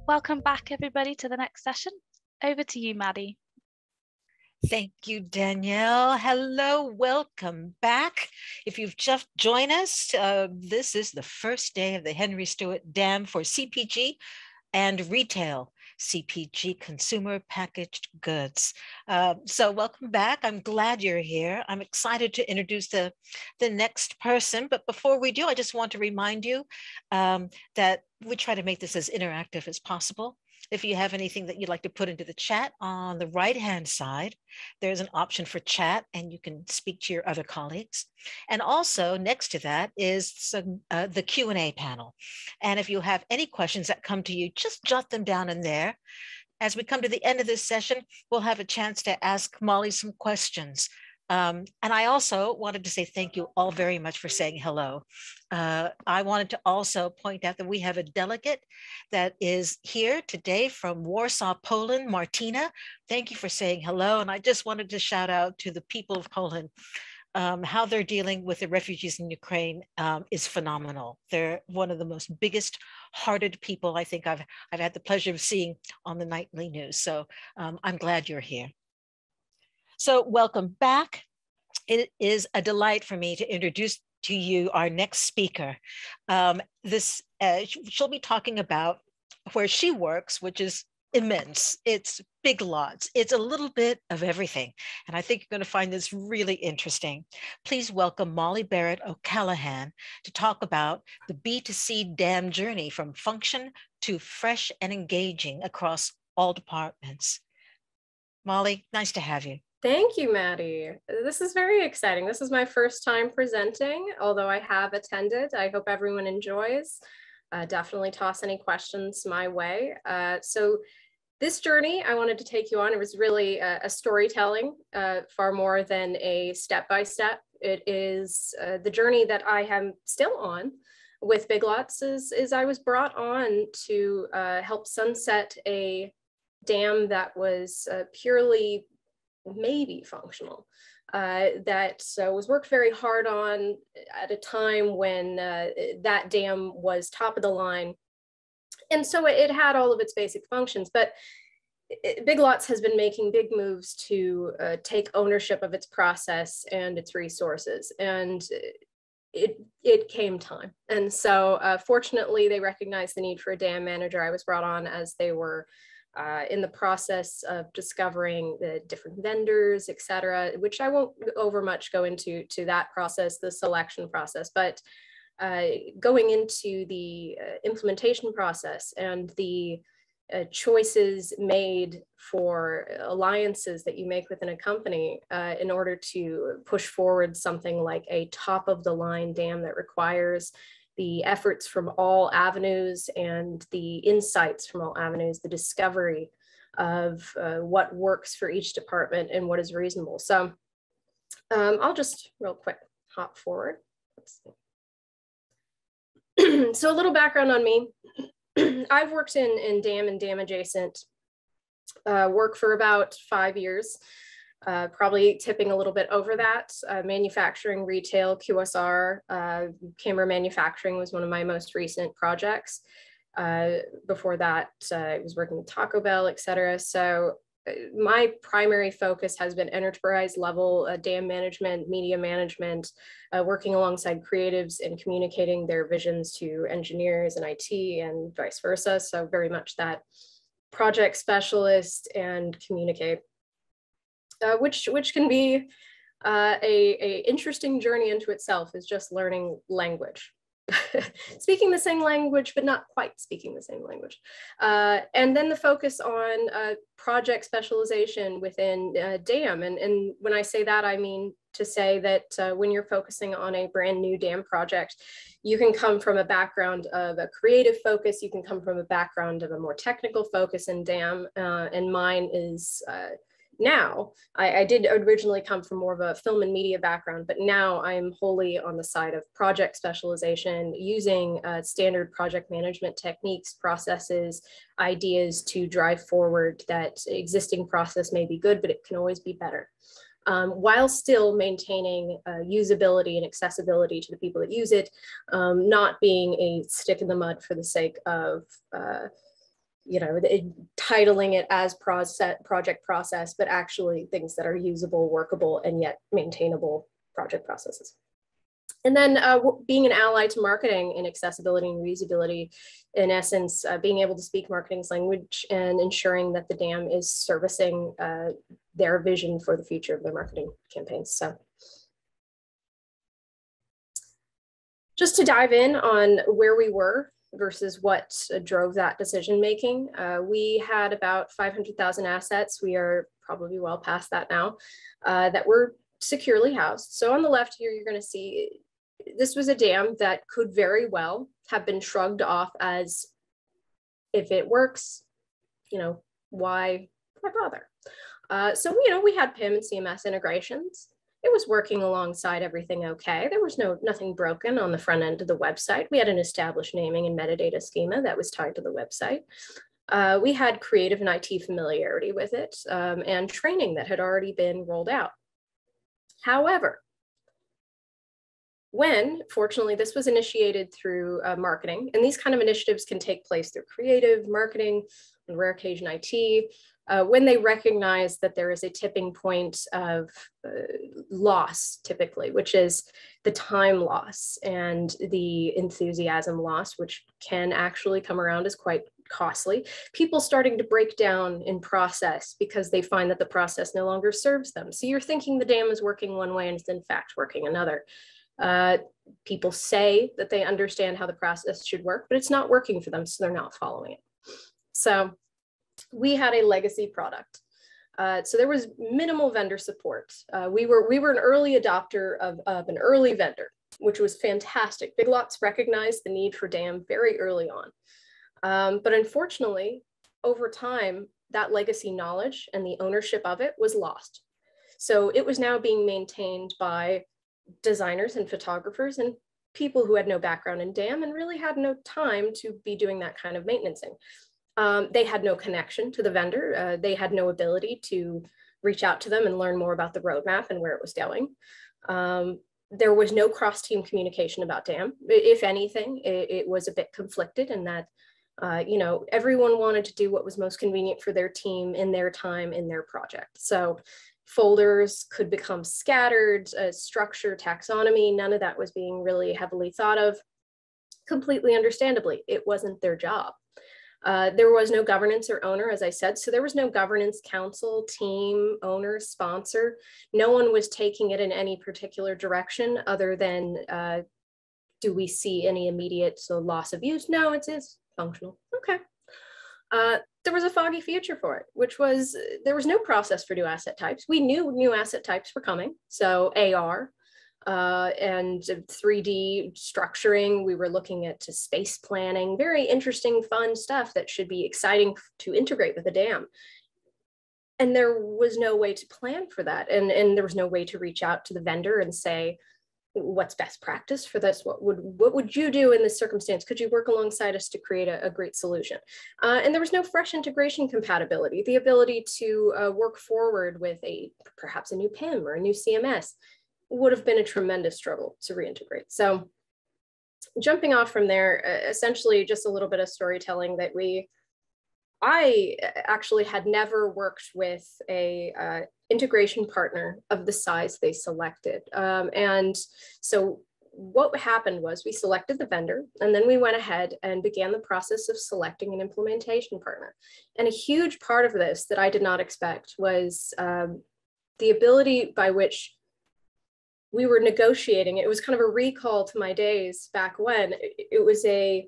Welcome back, everybody, to the next session. Over to you, Maddie. Thank you, Danielle. Hello, welcome back. If you've just joined us, this is the first day of the Henry Stewart Dam for CPG and retail. CPG, consumer packaged goods. So welcome back. I'm glad you're here. I'm excited to introduce the next person. But before we do, I just want to remind you that we try to make this as interactive as possible. If you have anything that you'd like to put into the chat, on the right-hand side, there's an option for chat and you can speak to your other colleagues. And also next to that is the Q&A panel. And if you have any questions that come to you, just jot them down in there. As we come to the end of this session, we'll have a chance to ask Molly some questions. And I also wanted to say thank you all very much for saying hello. I wanted to also point out that we have a delegate that is here today from Warsaw, Poland, Martina. Thank you for saying hello. And I just wanted to shout out to the people of Poland. How they're dealing with the refugees in Ukraine is phenomenal. They're one of the most biggest hearted people I think I've had the pleasure of seeing on the nightly news. So I'm glad you're here. So welcome back. It is a delight for me to introduce to you our next speaker. She'll be talking about where she works, which is immense. It's big lots. It's a little bit of everything. And I think you're going to find this really interesting. Please welcome Molly Barrett-O'Callahan to talk about the B2C dam journey from function to fresh and engaging across all departments. Molly, nice to have you. Thank you, Maddie. This is very exciting. This is my first time presenting, although I have attended. I hope everyone enjoys. Definitely toss any questions my way. So this journey I wanted to take you on, it was really a storytelling, far more than a step-by-step. It is the journey that I am still on with Big Lots is I was brought on to help sunset a dam that was purely maybe functional, that was worked very hard on at a time when that dam was top of the line. And so it had all of its basic functions, but Big Lots has been making big moves to take ownership of its process and its resources. And it came time. And so fortunately, they recognized the need for a dam manager. I was brought on as they were in the process of discovering the different vendors, et cetera, which I won't go into that process, the selection process, but going into the implementation process and the choices made for alliances that you make within a company in order to push forward something like a top of the line dam that requires the efforts from all avenues and the insights from all avenues, the discovery of what works for each department and what is reasonable. So I'll just real quick hop forward. Let's see. So a little background on me. I've worked in dam and dam adjacent work for about 5 years. Probably tipping a little bit over that. Manufacturing, retail, QSR, camera manufacturing was one of my most recent projects. Before that, I was working with Taco Bell, et cetera. So my primary focus has been enterprise level dam management, media management, working alongside creatives and communicating their visions to engineers and IT and vice versa. So very much that project specialist and communicate. Which can be a interesting journey into itself, is just learning language. Speaking the same language, but not quite speaking the same language. And then the focus on project specialization within DAM. And when I say that, I mean to say that when you're focusing on a brand new DAM project, you can come from a background of a creative focus, you can come from a background of a more technical focus in DAM, and mine is now, I did originally come from more of a film and media background, but now I'm wholly on the side of project specialization, using standard project management techniques, processes, ideas to drive forward that existing process may be good, but it can always be better. While still maintaining usability and accessibility to the people that use it, not being a stick in the mud for the sake of titling it as project process, but actually things that are usable, workable, and yet maintainable project processes. And then being an ally to marketing in accessibility and reusability, in essence, being able to speak marketing's language and ensuring that the dam is servicing their vision for the future of their marketing campaigns. So just to dive in on where we were versus what drove that decision making, we had about 500,000 assets. We are probably well past that now, that were securely housed. So on the left here, you're going to see this was a dam that could very well have been shrugged off as, if it works, why bother? So we had PIM and CMS integrations. It was working alongside everything okay. There was nothing broken on the front end of the website. We had an established naming and metadata schema that was tied to the website. We had creative and IT familiarity with it, and training that had already been rolled out. However, fortunately, this was initiated through marketing, and these kind of initiatives can take place through creative, marketing, and rare occasion IT, when they recognize that there is a tipping point of loss, typically, which is the time loss and the enthusiasm loss, which can actually come around as quite costly. People starting to break down in process because they find that the process no longer serves them. So you're thinking the dam is working one way and it's in fact working another. People say that they understand how the process should work, but it's not working for them, so they're not following it. So we had a legacy product. So there was minimal vendor support. We were an early adopter of an early vendor, which was fantastic. Big Lots recognized the need for DAM very early on. But unfortunately, over time, that legacy knowledge and the ownership of it was lost. So it was now being maintained by designers and photographers and people who had no background in DAM and really had no time to be doing that kind of maintenancing. They had no connection to the vendor. They had no ability to reach out to them and learn more about the roadmap and where it was going. There was no cross-team communication about DAM. If anything, it was a bit conflicted in that everyone wanted to do what was most convenient for their team in their time in their project. So folders could become scattered, structure, taxonomy, none of that was being really heavily thought of. Completely understandably, it wasn't their job. There was no governance or owner, as I said, so there was no governance council, team, owner, sponsor. No one was taking it in any particular direction other than, do we see any immediate loss of use? No, it is functional. Okay. There was a foggy future for it, which was, there was no process for new asset types. We knew new asset types were coming. So AR and 3D structuring, we were looking at space planning, very interesting, fun stuff that should be exciting to integrate with a DAM. And there was no way to plan for that. And there was no way to reach out to the vendor and say, what's best practice for this? What would you do in this circumstance? Could you work alongside us to create a great solution? And there was no fresh integration compatibility, the ability to work forward with perhaps a new PIM or a new CMS would have been a tremendous struggle to reintegrate. So jumping off from there, essentially just a little bit of storytelling that I actually had never worked with a integration partner of the size they selected. And so what happened was we selected the vendor and then we went ahead and began the process of selecting an implementation partner. And a huge part of this that I did not expect was the ability by which we were negotiating. It was kind of a recall to my days back when. It was a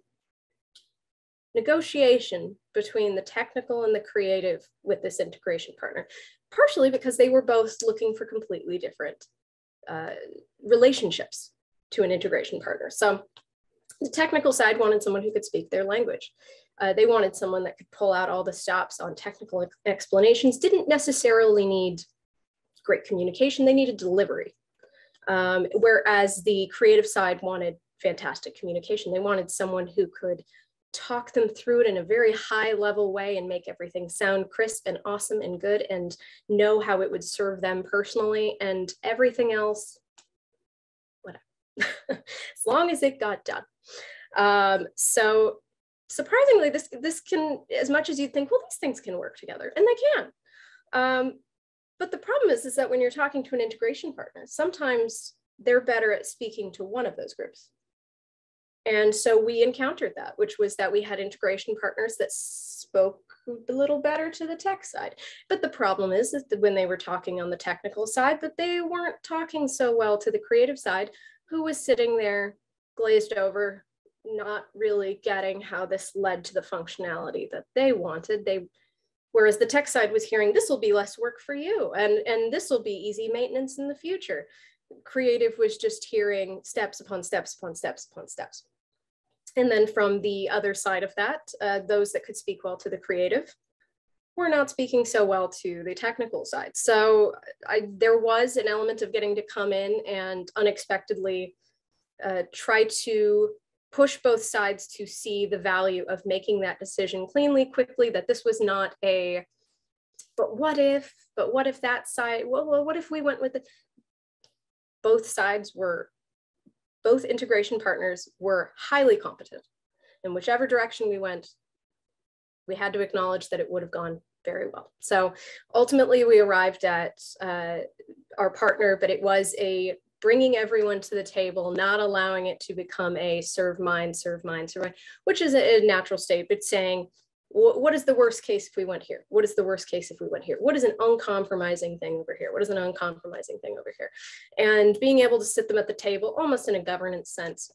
negotiation between the technical and the creative with this integration partner, partially because they were both looking for completely different relationships to an integration partner. So the technical side wanted someone who could speak their language. They wanted someone that could pull out all the stops on technical explanations, didn't necessarily need great communication, they needed delivery. Whereas the creative side wanted fantastic communication. They wanted someone who could talk them through it in a very high level way and make everything sound crisp and awesome and good and know how it would serve them personally, and everything else, whatever, as long as it got done. So surprisingly, this can, as much as you think, well, these things can work together, and they can. But the problem is that when you're talking to an integration partner, sometimes they're better at speaking to one of those groups. And so we encountered that, which was that we had integration partners that spoke a little better to the tech side. But the problem is that when they were talking on the technical side, that they weren't talking so well to the creative side, who was sitting there glazed over, not really getting how this led to the functionality that they wanted. Whereas the tech side was hearing, this will be less work for you, and this will be easy maintenance in the future. Creative was just hearing steps upon steps upon steps upon steps. And then from the other side of that, those that could speak well to the creative were not speaking so well to the technical side. So there was an element of getting to come in and unexpectedly try to push both sides to see the value of making that decision cleanly, quickly, that this was not a, but what if that side, well, what if we went with it? Both integration partners were highly competent. In whichever direction we went, we had to acknowledge that it would have gone very well. So ultimately we arrived at our partner, but it was a bringing everyone to the table, not allowing it to become a serve mine, which is a natural state, but saying, what is the worst case if we went here? What is the worst case if we went here? What is an uncompromising thing over here? What is an uncompromising thing over here? And being able to sit them at the table, almost in a governance sense,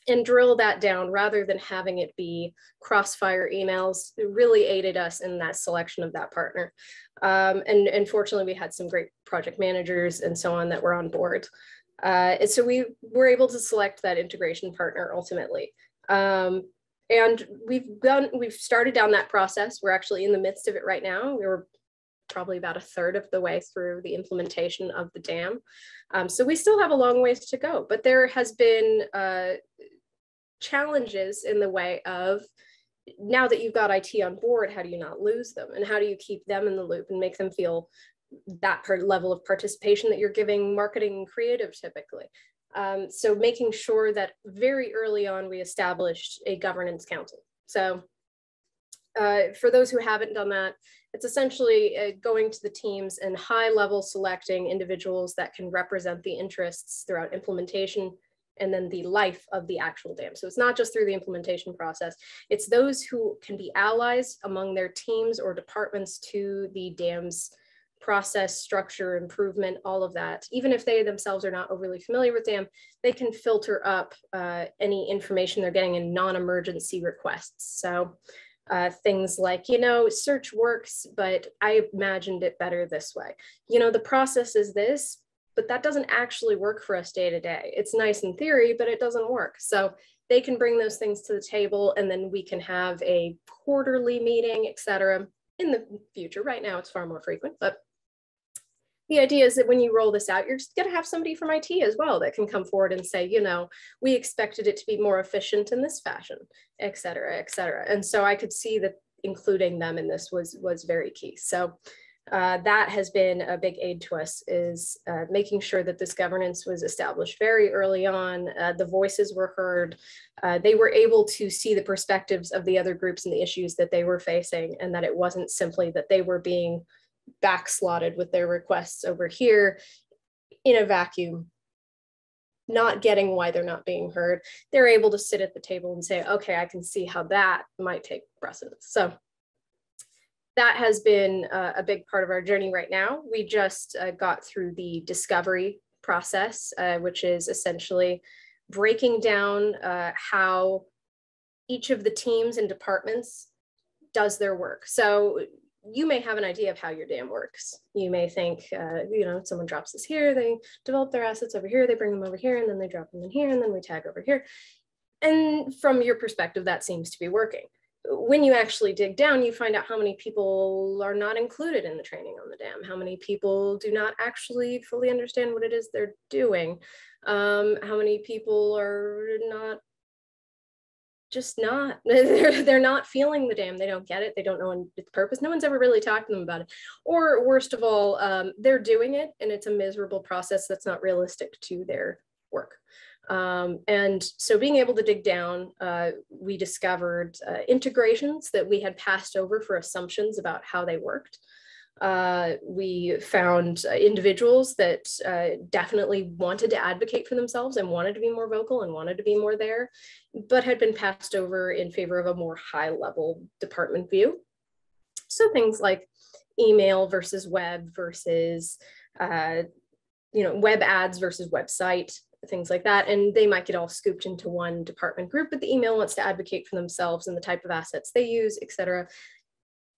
and drill that down rather than having it be crossfire emails, it really aided us in that selection of that partner. And fortunately, we had some great project managers and so on that were on board. And so we were able to select that integration partner ultimately. And we've started down that process. We're actually in the midst of it right now. We were probably about a third of the way through the implementation of the dam. So we still have a long ways to go, but there has been challenges in the way of, now that you've got IT on board, how do you not lose them? And how do you keep them in the loop and make them feel that level of participation that you're giving marketing and creative typically? So making sure that very early on, we established a governance council. So for those who haven't done that, it's essentially going to the teams and high level selecting individuals that can represent the interests throughout implementation and then the life of the actual dam. So it's not just through the implementation process, it's those who can be allies among their teams or departments to the dam's process, structure, improvement, all of that. Even if they themselves are not overly familiar with dam, they can filter up any information they're getting in non-emergency requests. So things like, search works, but I imagined it better this way. The process is this, but that doesn't actually work for us day to day. It's nice in theory, but it doesn't work. So they can bring those things to the table, and then we can have a quarterly meeting, et cetera, in the future. Right now, it's far more frequent, but the idea is that when you roll this out, you're just going to have somebody from IT as well that can come forward and say, we expected it to be more efficient in this fashion, et cetera, et cetera. And so I could see that including them in this was very key. So that has been a big aid to us, is making sure that this governance was established very early on. The voices were heard. They were able to see the perspectives of the other groups and the issues that they were facing, and that it wasn't simply that they were being backslotted with their requests over here in a vacuum, not getting why they're not being heard. They're able to sit at the table and say, okay, I can see how that might take precedence. So that has been a big part of our journey right now. We just got through the discovery process, which is essentially breaking down how each of the teams and departments does their work. So you may have an idea of how your dam works. You may think, someone drops this here, they develop their assets over here, they bring them over here, and then they drop them in here, and then we tag over here. And from your perspective, that seems to be working. When you actually dig down, you find out how many people are not included in the training on the dam, how many people do not actually fully understand what it is they're doing, how many people are they're not feeling the dam, they don't get it, they don't know its purpose, no one's ever really talked to them about it. Or worst of all, they're doing it and it's a miserable process that's not realistic to their work. And so being able to dig down, we discovered integrations that we had passed over for assumptions about how they worked. We found individuals that definitely wanted to advocate for themselves and wanted to be more vocal and wanted to be more there, but had been passed over in favor of a more high-level department view. So things like email versus web versus, web ads versus website, things like that. And they might get all scooped into one department group, but the email wants to advocate for themselves and the type of assets they use, et cetera.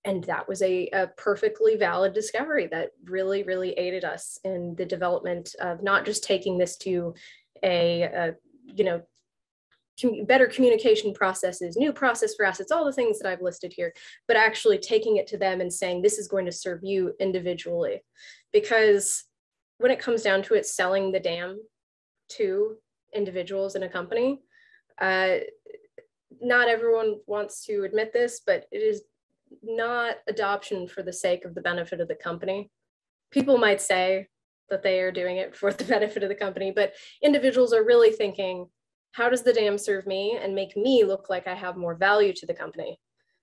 And that was a perfectly valid discovery that really, really aided us in the development of not just taking this to better communication processes, new process for assets, all the things that I've listed here, but actually taking it to them and saying, this is going to serve you individually. Because when it comes down to it, selling the DAM to individuals in a company, not everyone wants to admit this, but it is not adoption for the sake of the benefit of the company. People might say that they are doing it for the benefit of the company, but individuals are really thinking, how does the DAM serve me and make me look like I have more value to the company?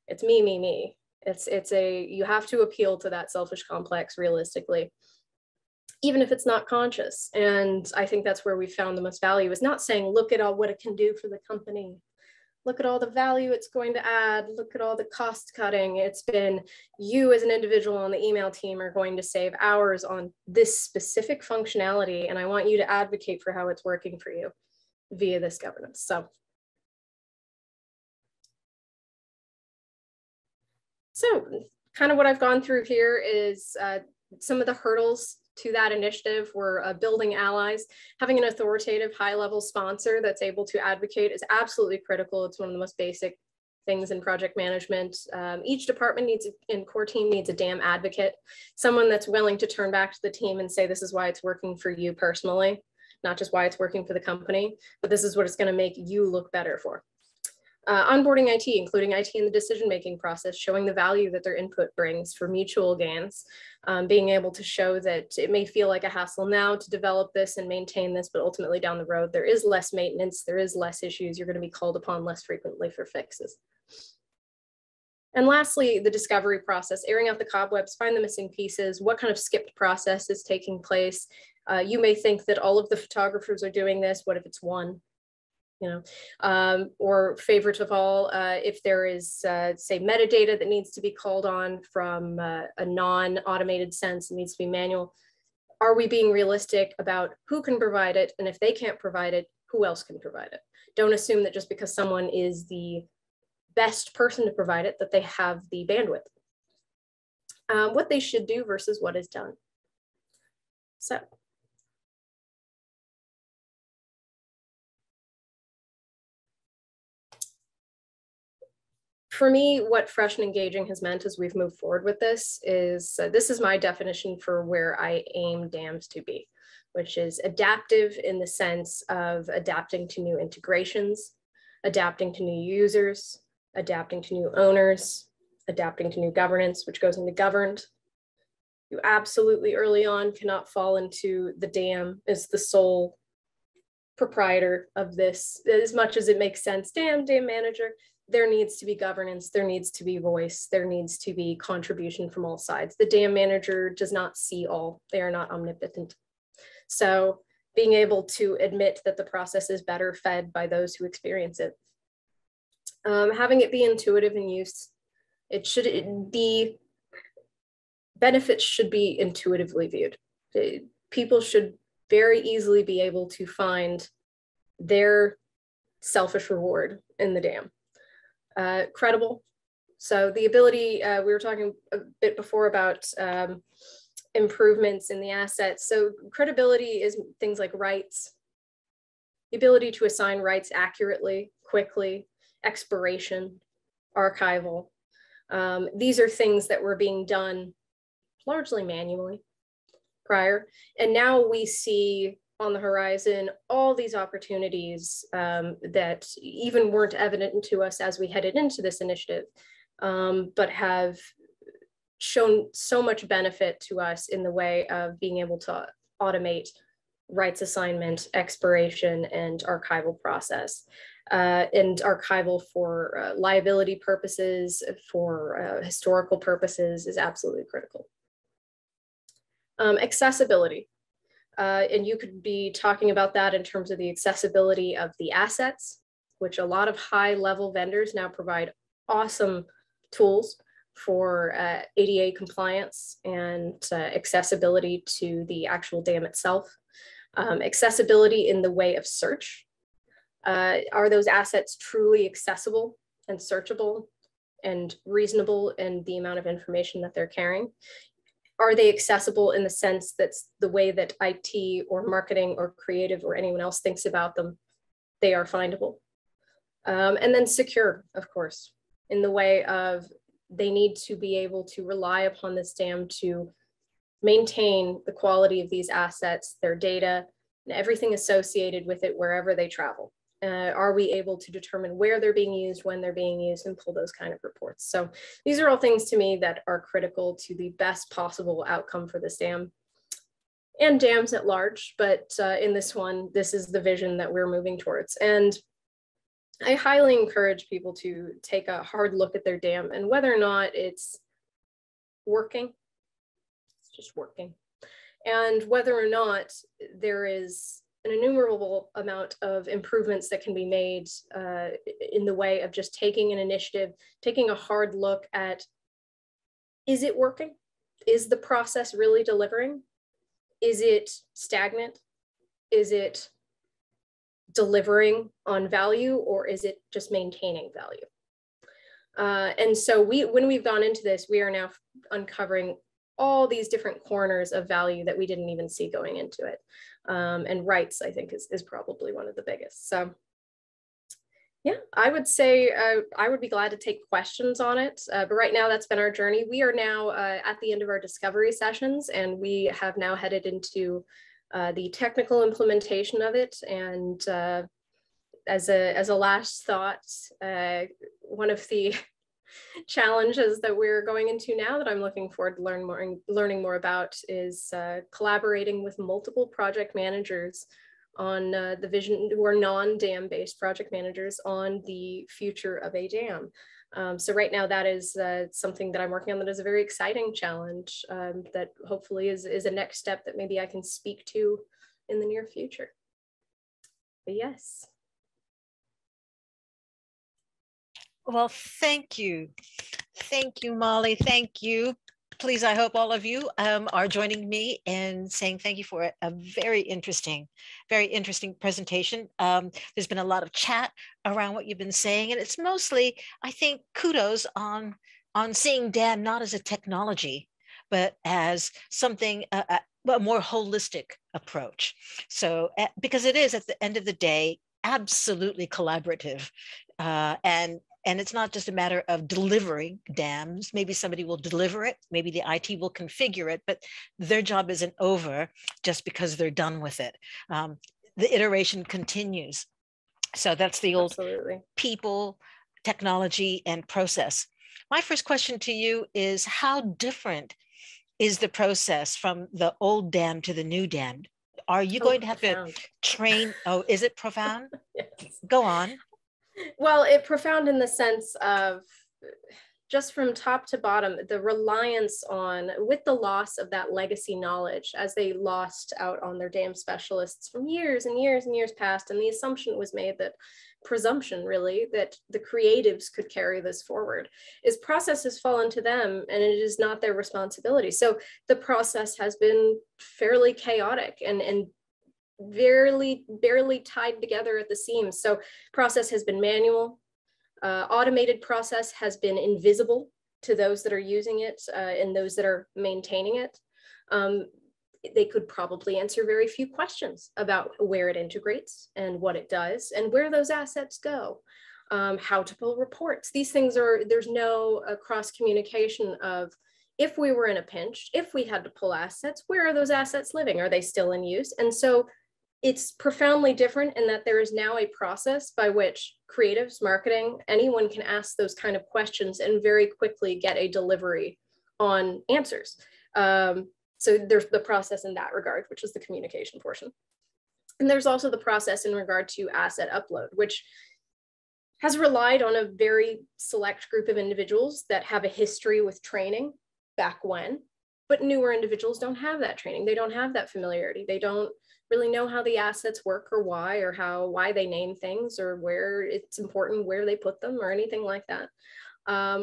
It's me, me, me. You have to appeal to that selfish complex realistically, even if it's not conscious. And I think that's where we found the most value, is not saying, look at all what it can do for the company. Look at all the value it's going to add. Look at all the cost cutting. It's been, you as an individual on the email team are going to save hours on this specific functionality. And I want you to advocate for how it's working for you via this governance. So kind of what I've gone through here is some of the hurdles to that initiative were building allies. Having an authoritative high-level sponsor that's able to advocate is absolutely critical. It's one of the most basic things in project management. Each department and core team needs a DAM advocate, someone that's willing to turn back to the team and say, this is why it's working for you personally, not just why it's working for the company, but this is what it's going to make you look better for. Onboarding IT, including IT in the decision-making process, showing the value that their input brings for mutual gains, being able to show that it may feel like a hassle now to develop this and maintain this, but ultimately down the road, there is less maintenance, there is less issues, you're going to be called upon less frequently for fixes. And lastly, the discovery process, airing out the cobwebs, find the missing pieces, what kind of skipped process is taking place. You may think that all of the photographers are doing this, what if it's one? Or favorite of all, if there is, say, metadata that needs to be called on from a non-automated sense, it needs to be manual. Are we being realistic about who can provide it? And if they can't provide it, who else can provide it? Don't assume that just because someone is the best person to provide it, that they have the bandwidth. What they should do versus what is done. So. For me, what fresh and engaging has meant as we've moved forward with this is my definition for where I aim DAMs to be, which is adaptive in the sense of adapting to new integrations, adapting to new users, adapting to new owners, adapting to new governance, which goes into governed. You absolutely early on cannot fall into the DAM as the sole proprietor of this, as much as it makes sense. DAM manager. There needs to be governance, there needs to be voice, there needs to be contribution from all sides. The DAM manager does not see all, they are not omnipotent. So being able to admit that the process is better fed by those who experience it. Having it be intuitive in use, benefits should be intuitively viewed. People should very easily be able to find their selfish reward in the DAM. Credible. So the ability, we were talking a bit before about improvements in the assets. So credibility is things like rights, the ability to assign rights accurately, quickly, expiration, archival. These are things that were being done largely manually prior. And now we see on the horizon all these opportunities that even weren't evident to us as we headed into this initiative, but have shown so much benefit to us in the way of being able to automate rights assignment, expiration, and archival process. And archival for liability purposes, for historical purposes is absolutely critical. Accessibility. And you could be talking about that in terms of the accessibility of the assets, which a lot of high-level vendors now provide awesome tools for ADA compliance and accessibility to the actual dam itself. Accessibility in the way of search. Are those assets truly accessible and searchable and reasonable in the amount of information that they're carrying? Are they accessible in the sense that's the way that IT or marketing or creative or anyone else thinks about them? They are findable. And then secure, of course, in the way of they need to be able to rely upon this dam to maintain the quality of these assets, their data, and everything associated with it wherever they travel. Are we able to determine where they're being used, when they're being used, and pull those kind of reports? So these are all things to me that are critical to the best possible outcome for this dam and dams at large. But in this one, this is the vision that we're moving towards. And I highly encourage people to take a hard look at their dam and whether or not it's working, it's just working. And whether or not there is an innumerable amount of improvements that can be made in the way of just taking an initiative, taking a hard look at, is it working? Is the process really delivering? Is it stagnant? Is it delivering on value, or is it just maintaining value? And so when we've gone into this, we are now uncovering all these different corners of value that we didn't even see going into it. And rights, I think, is probably one of the biggest. So yeah, I would say I would be glad to take questions on it. But right now, that's been our journey. We are now at the end of our discovery sessions, and we have now headed into the technical implementation of it. And as a last thought, one of the challenges that we're going into now that I'm looking forward to learning more about is collaborating with multiple project managers on the vision, who are non-dam based project managers on the future of a dam. So right now that is something that I'm working on that is a very exciting challenge that hopefully is a next step that maybe I can speak to in the near future. But yes. Well, thank you. Thank you, Molly. Thank you. Please, I hope all of you are joining me in saying thank you for a very interesting presentation. There's been a lot of chat around what you've been saying, and it's mostly, I think, kudos on seeing dam not as a technology, but as something, a more holistic approach. So, because it is at the end of the day, absolutely collaborative, and it's not just a matter of delivering dams. Maybe somebody will deliver it, maybe the IT will configure it, but their job isn't over just because they're done with it. The iteration continues. So that's the old Absolutely. People, technology, and process. My first question to you is, how different is the process from the old dam to the new dam? Are you going to have to train? Oh, is it profound? Yes. Go on. Well, it's profound in the sense of just from top to bottom, the reliance on, with the loss of that legacy knowledge as they lost out on their dam specialists from years and years and years past. And the assumption was made that presumption really that the creatives could carry this forward is process has fallen to them and it is not their responsibility. So the process has been fairly chaotic and barely tied together at the seams. So process has been manual. Automated process has been invisible to those that are using it and those that are maintaining it. They could probably answer very few questions about where it integrates and what it does and where those assets go, how to pull reports. These things there's no cross communication of, if we were in a pinch, if we had to pull assets, where are those assets living? Are they still in use? And so it's profoundly different in that there is now a process by which creatives, marketing, anyone can ask those kind of questions and very quickly get a delivery on answers. So there's the process in that regard, which is the communication portion. And there's also the process in regard to asset upload, which has relied on a very select group of individuals that have a history with training back when, but newer individuals don't have that training. They don't have that familiarity. They don't really know how the assets work or why they name things or where it's important, where they put them or anything like that.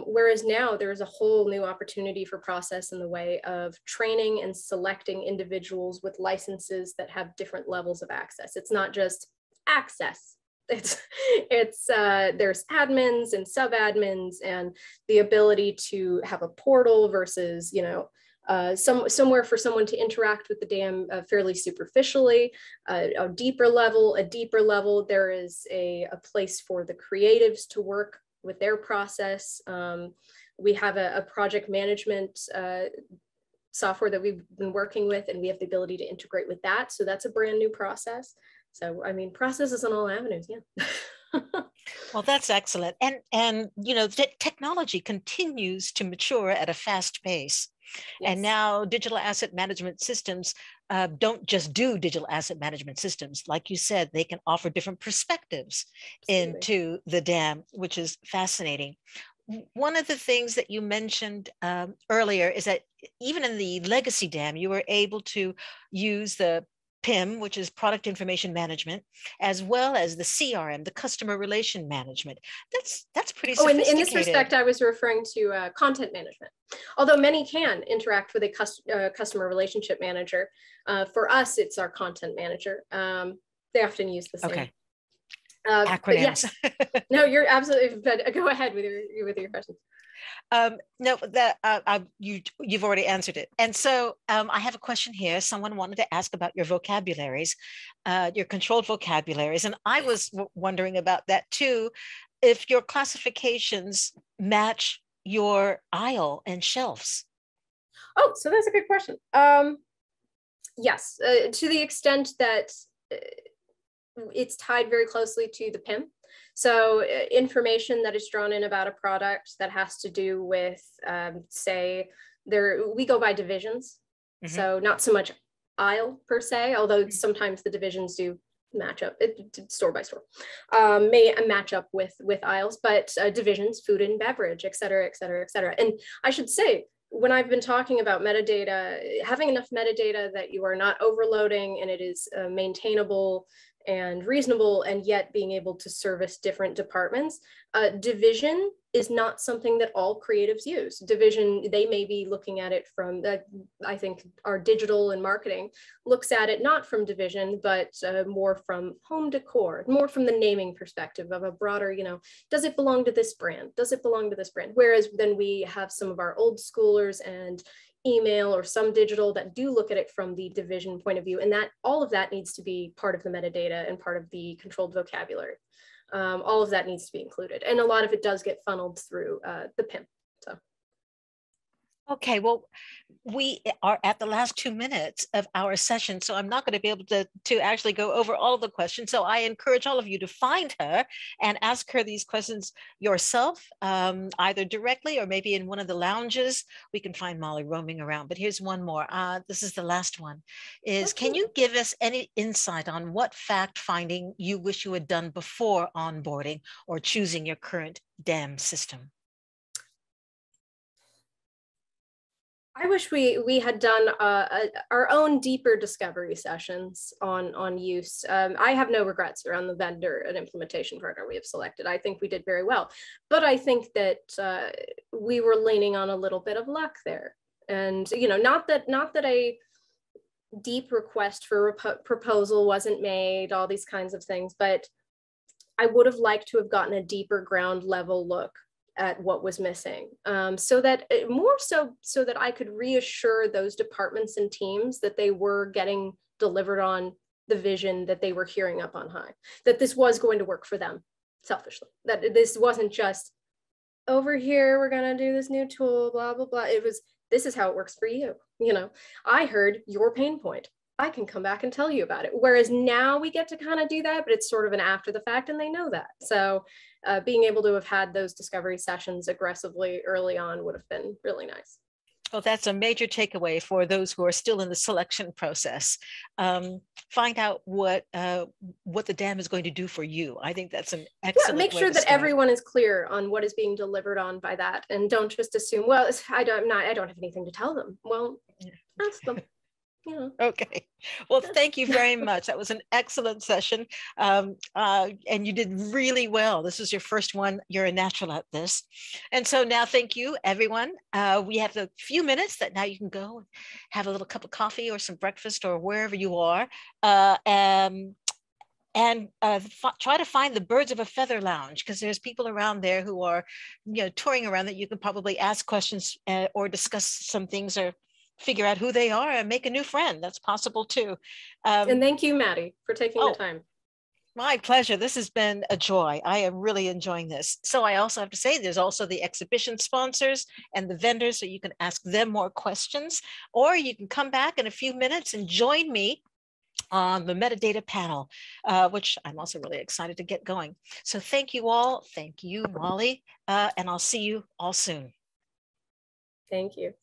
Whereas now there's a whole new opportunity for process in the way of training and selecting individuals with licenses that have different levels of access. It's not just access. There's admins and sub-admins and the ability to have a portal versus, somewhere for someone to interact with the dam fairly superficially, a deeper level. There is a place for the creatives to work with their process. We have a project management software that we've been working with, and we have the ability to integrate with that. So that's a brand new process. So, I mean, processes on all avenues, yeah. Well, that's excellent. And technology continues to mature at a fast pace. Yes. And now digital asset management systems don't just do digital asset management systems. Like you said, they can offer different perspectives into the dam, which is fascinating. One of the things that you mentioned earlier is that even in the legacy dam, you were able to use the PIM, which is product information management, as well as the CRM, the customer relation management. That's pretty sophisticated. In this respect, I was referring to content management. Although many can interact with a customer relationship manager, for us, it's our content manager. They often use the same. Okay. Acronyms. Yes. No, you're absolutely. Go ahead with your questions. No, that you've already answered it. And so I have a question here. Someone wanted to ask about your vocabularies, your controlled vocabularies. And I was wondering about that too, if your classifications match your aisle and shelves. Oh, so that's a good question. Yes, to the extent that it's tied very closely to the PIM. So information that is drawn in about a product that has to do with, we go by divisions. Mm-hmm. So not so much aisle per se, although sometimes the divisions do match up, store by store, may match up with aisles, but divisions, food and beverage, et cetera, et cetera, et cetera. And I should say, when I've been talking about metadata, having enough metadata that you are not overloading and it is maintainable and reasonable, and yet being able to service different departments. Division is not something that all creatives use. Division, they may be looking at it from, I think our digital and marketing looks at it not from division, but more from home decor, more from the naming perspective of a broader, does it belong to this brand? Does it belong to this brand? Whereas then we have some of our old schoolers and email or some digital that do look at it from the division point of view, and that all of that needs to be part of the metadata and part of the controlled vocabulary. All of that needs to be included, and a lot of it does get funneled through the PIM. So. Okay, well, we are at the last 2 minutes of our session, so I'm not going to be able to actually go over all of the questions. So I encourage all of you to find her and ask her these questions yourself, either directly or maybe in one of the lounges. We can find Molly roaming around, but here's one more. This is the last one. Can you give us any insight on what fact finding you wish you had done before onboarding or choosing your current DAM system? I wish we had done our own deeper discovery sessions on use. I have no regrets around the vendor and implementation partner we have selected. I think we did very well, but I think that we were leaning on a little bit of luck there. And not that a deep request for proposal wasn't made, all these kinds of things, but I would have liked to have gotten a deeper ground level look at what was missing, so that I could reassure those departments and teams that they were getting delivered on the vision that they were hearing up on high, that this was going to work for them selfishly, that this wasn't just over here, we're going to do this new tool, blah, blah, blah. It was, this is how it works for you. I heard your pain point. I can come back and tell you about it. Whereas now we get to kind of do that, but it's sort of an after the fact and they know that. So being able to have had those discovery sessions aggressively early on would have been really nice. Well, that's a major takeaway for those who are still in the selection process. Find out what the dam is going to do for you. I think that's an excellent make sure that everyone is clear on what is being delivered on by that, and don't just assume, well, I don't have anything to tell them. Well, ask them. Yeah. Okay. Well, thank you very much. That was an excellent session. And you did really well. This was your first one. You're a natural at this. And so now, thank you, everyone. We have a few minutes that now you can go have a little cup of coffee or some breakfast or wherever you are. And try to find the Birds of a Feather Lounge, because there's people around there who are, touring around that you can probably ask questions or discuss some things or figure out who they are and make a new friend. That's possible too. And thank you, Maddie, for taking the time. My pleasure. This has been a joy. I am really enjoying this. So I also have to say there's also the exhibition sponsors and the vendors, so you can ask them more questions, or you can come back in a few minutes and join me on the metadata panel, which I'm also really excited to get going. So thank you all. Thank you, Molly, and I'll see you all soon. Thank you.